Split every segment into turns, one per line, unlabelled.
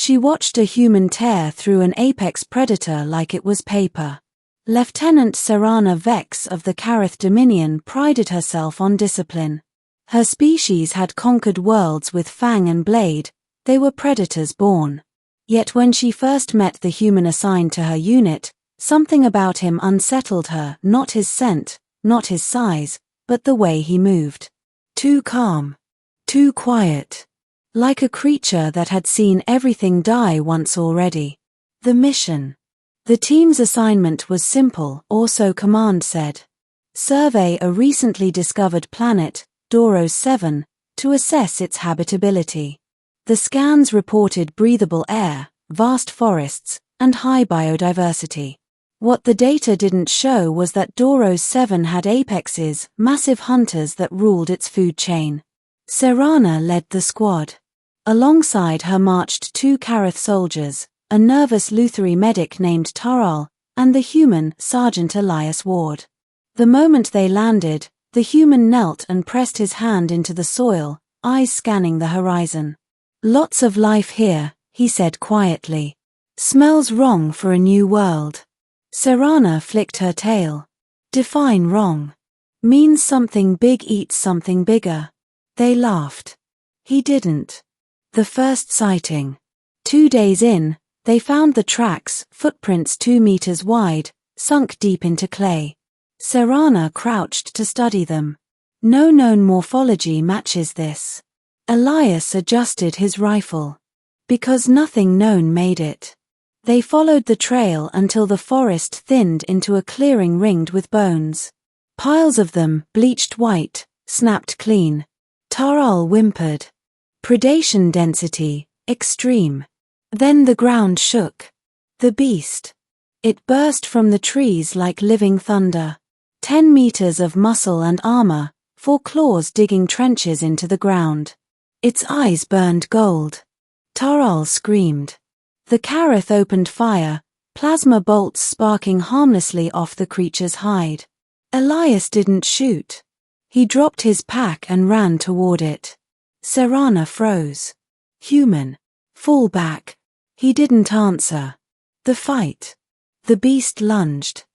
She watched a human tear through an apex predator like it was paper. Lieutenant Serana Vex of the Kareth Dominion prided herself on discipline. Her species had conquered worlds with fang and blade, they were predators born. Yet when she first met the human assigned to her unit, something about him unsettled her, not his scent, not his size, but the way he moved. Too calm. Too quiet. Like a creature that had seen everything die once already. The mission. The team's assignment was simple, or so Command said. Survey a recently discovered planet, Doros 7, to assess its habitability. The scans reported breathable air, vast forests, and high biodiversity. What the data didn't show was that Doros 7 had apexes, massive hunters that ruled its food chain. Serana led the squad. Alongside her marched 2 Kareth soldiers, a nervous Lutheri medic named Taral, and the human, Sergeant Elias Ward. The moment they landed, the human knelt and pressed his hand into the soil, eyes scanning the horizon. "Lots of life here," he said quietly. "Smells wrong for a new world." Serana flicked her tail. "Define wrong." "Means something big eats something bigger." They laughed. He didn't. The first sighting. 2 days in, they found the tracks, footprints 2 meters wide, sunk deep into clay. Serana crouched to study them. No known morphology matches this. Elias adjusted his rifle. Because nothing known made it. They followed the trail until the forest thinned into a clearing ringed with bones. Piles of them, bleached white, snapped clean. Taral whimpered. Predation density, extreme. Then the ground shook. The beast. It burst from the trees like living thunder. 10 meters of muscle and armor, 4 claws digging trenches into the ground. Its eyes burned gold. Taral screamed. The Kareth opened fire, plasma bolts sparking harmlessly off the creature's hide. Elias didn't shoot. He dropped his pack and ran toward it. Serana froze. Human. Fall back. He didn't answer. The fight. The beast lunged.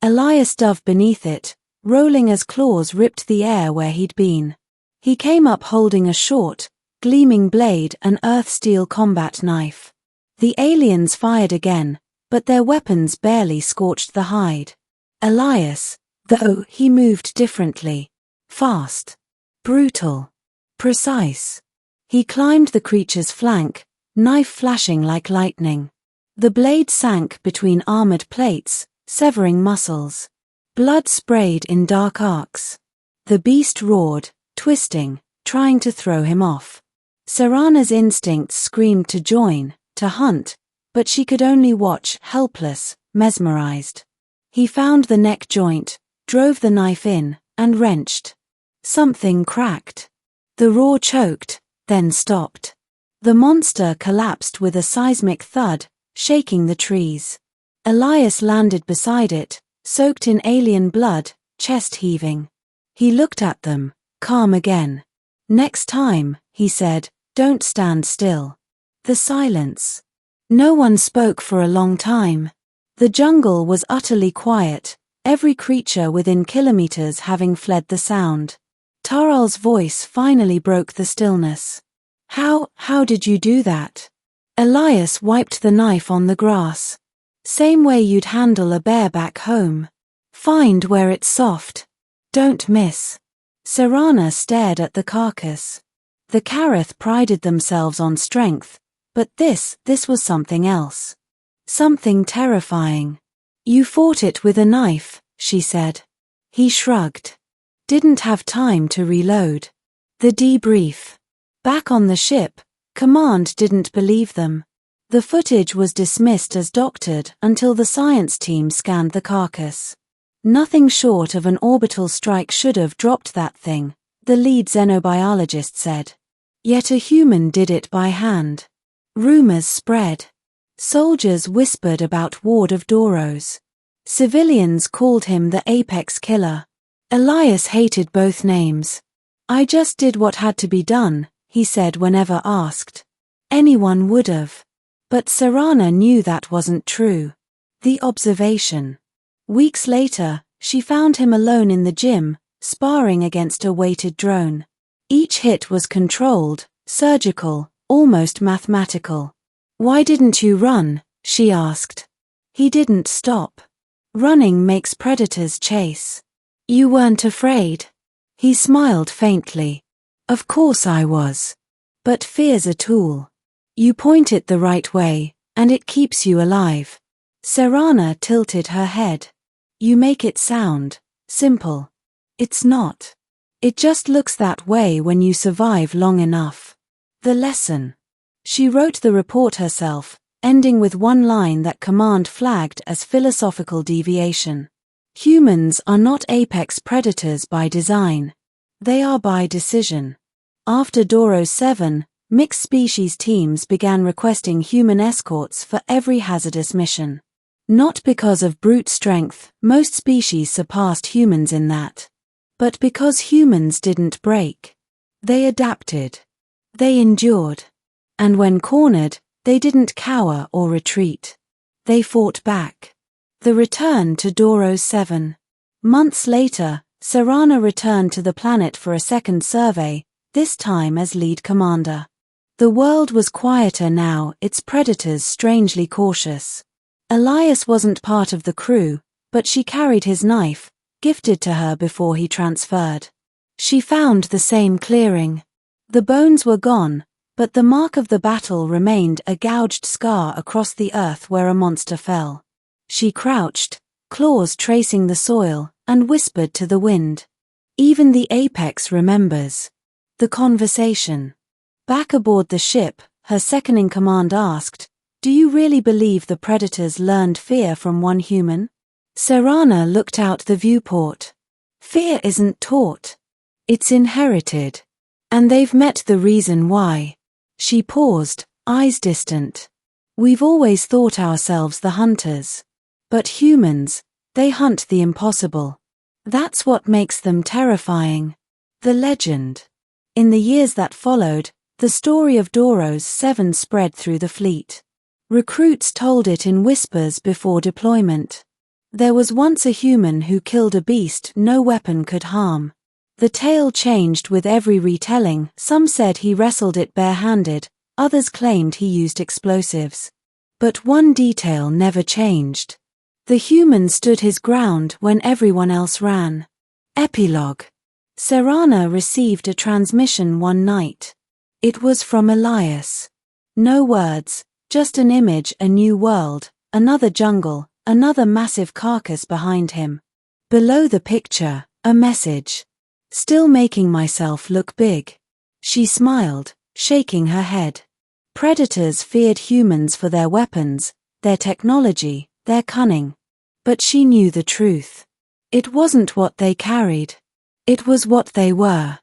Elias dove beneath it, rolling as claws ripped the air where he'd been. He came up holding a short, gleaming blade, an earth-steel combat knife. The aliens fired again, but their weapons barely scorched the hide. Elias, though, he moved differently. Fast. Brutal. Precise. He climbed the creature's flank, knife flashing like lightning. The blade sank between armored plates, severing muscles. Blood sprayed in dark arcs. The beast roared, twisting, trying to throw him off. Serana's instincts screamed to join, to hunt, but she could only watch, helpless, mesmerized. He found the neck joint, drove the knife in, and wrenched. Something cracked. The roar choked, then stopped. The monster collapsed with a seismic thud, shaking the trees. Elias landed beside it, soaked in alien blood, chest heaving. He looked at them, calm again. "Next time," he said, "don't stand still." The silence. No one spoke for a long time. The jungle was utterly quiet, every creature within kilometers having fled the sound. Taral's voice finally broke the stillness. How did you do that?" Elias wiped the knife on the grass. "Same way you'd handle a bear back home. Find where it's soft. Don't miss." Serana stared at the carcass. The Kareth prided themselves on strength, but this was something else. Something terrifying. "You fought it with a knife," she said. He shrugged. Didn't have time to reload. The debrief. Back on the ship, Command didn't believe them. The footage was dismissed as doctored until the science team scanned the carcass. Nothing short of an orbital strike should have dropped that thing, the lead xenobiologist said. Yet a human did it by hand. Rumors spread. Soldiers whispered about Ward of Doros. Civilians called him the apex killer. Elias hated both names. "I just did what had to be done," he said whenever asked. Anyone would've. But Serana knew that wasn't true. The observation. Weeks later, she found him alone in the gym, sparring against a weighted drone. Each hit was controlled, surgical, almost mathematical. "Why didn't you run?" she asked. He didn't stop. "Running makes predators chase." "You weren't afraid?" He smiled faintly. "Of course I was. But fear's a tool. You point it the right way, and it keeps you alive." Serana tilted her head. "You make it sound simple. It's not. It just looks that way when you survive long enough." The lesson. She wrote the report herself, ending with one line that Command flagged as philosophical deviation. Humans are not apex predators by design. They are by decision. After Doro 7, mixed species teams began requesting human escorts for every hazardous mission. Not because of brute strength, most species surpassed humans in that. But because humans didn't break. They adapted. They endured. And when cornered, they didn't cower or retreat. They fought back. The return to Doro 7. Months later, Serana returned to the planet for a second survey, this time as lead commander. The world was quieter now, its predators strangely cautious. Elias wasn't part of the crew, but she carried his knife, gifted to her before he transferred. She found the same clearing. The bones were gone, but the mark of the battle remained, a gouged scar across the earth where a monster fell. She crouched, claws tracing the soil, and whispered to the wind. "Even the apex remembers." The conversation. Back aboard the ship, her second-in-command asked, "Do you really believe the predators learned fear from one human?" Serana looked out the viewport. "Fear isn't taught. It's inherited. And they've met the reason why." She paused, eyes distant. "We've always thought ourselves the hunters. But humans, they hunt the impossible. That's what makes them terrifying." The legend. In the years that followed, the story of Doro 7 spread through the fleet. Recruits told it in whispers before deployment. There was once a human who killed a beast no weapon could harm. The tale changed with every retelling. Some said he wrestled it barehanded, others claimed he used explosives. But one detail never changed. The human stood his ground when everyone else ran. Epilogue. Serana received a transmission one night. It was from Elias. No words, just an image, a new world, another jungle, another massive carcass behind him. Below the picture, a message. "Still making myself look big." She smiled, shaking her head. Predators feared humans for their weapons, their technology, their cunning. But she knew the truth. It wasn't what they carried. It was what they were.